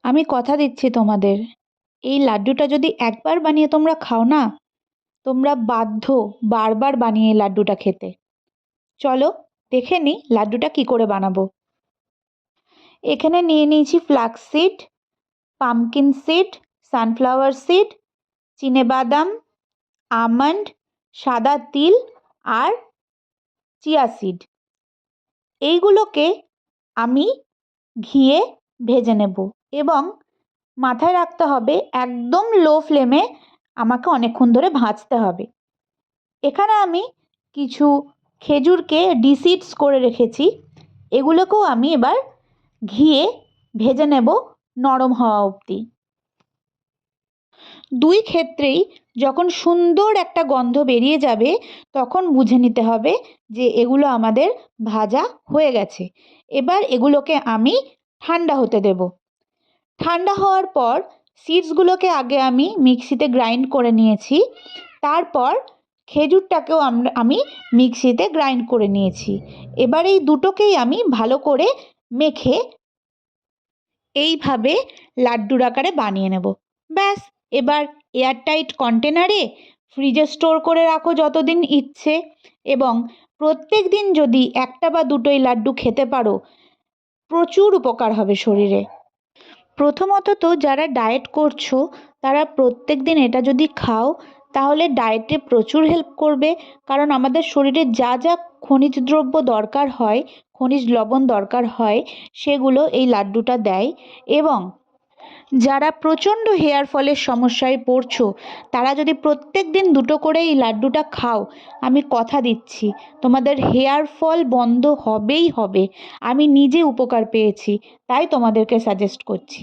আমি কথা দিচ্ছি তোমাদের, এই লাড্ডুটা যদি একবার বানিয়ে তোমরা খাও না, তোমরা বাধ্য বারবার বানিয়ে এই লাড্ডুটা খেতে। চলো দেখে নিই লাড্ডুটা কি করে বানাবো। এখানে নিয়ে নিয়েছি flax seed, pumpkin seed, sunflower seed, চিনেবাদাম, আমন্ড, সাদা তিল আর চিয়া সিড। এইগুলোকে আমি ঘিয়ে ভেজে নেব এবং মাথায় রাখতে হবে একদম লো ফ্লেমে আমাকে অনেকক্ষণ ধরে ভাজতে হবে। এখানে আমি কিছু খেজুরকে ডিসিডস করে রেখেছি, এগুলোকেও আমি এবার ঘিয়ে ভেজে নেব নরম হওয়া অবধি। দুই ক্ষেত্রেই যখন সুন্দর একটা গন্ধ বেরিয়ে যাবে তখন বুঝে নিতে হবে যে এগুলো আমাদের ভাজা হয়ে গেছে। এবার এগুলোকে আমি ঠান্ডা হতে দেব। ঠান্ডা হওয়ার পর সিডসগুলোকে আগে আমি মিক্সিতে গ্রাইন্ড করে নিয়েছি, তারপর খেজুরটাকেও আমি মিক্সিতে গ্রাইন্ড করে নিয়েছি। এবার এই দুটোকেই আমি ভালো করে মেখে এইভাবে লাড্ডুর আকারে বানিয়ে নেব। ব্যাস, এবার এয়ারটাইট কন্টেনারে ফ্রিজে স্টোর করে রাখো যতদিন ইচ্ছে, এবং প্রত্যেক দিন যদি একটা বা দুটোই লাড্ডু খেতে পারো প্রচুর উপকার হবে শরীরে। প্রথমত তো যারা ডায়েট করছো তারা প্রত্যেক দিন এটা যদি খাও তাহলে ডায়েটে প্রচুর হেল্প করবে, কারণ আমাদের শরীরে যা যা খনিজ দ্রব্য দরকার হয়, খনিজ লবণ দরকার হয়, সেগুলো এই লাড্ডুটা দেয়। এবং যারা প্রচণ্ড হেয়ার ফলের সমস্যায় পড়ছো তারা যদি প্রত্যেক দিন দুটো করে এই লাড্ডুটা খাও, আমি কথা দিচ্ছি তোমাদের হেয়ার ফল বন্ধ হবেই হবে। আমি নিজে উপকার পেয়েছি, তাই তোমাদেরকে সাজেস্ট করছি।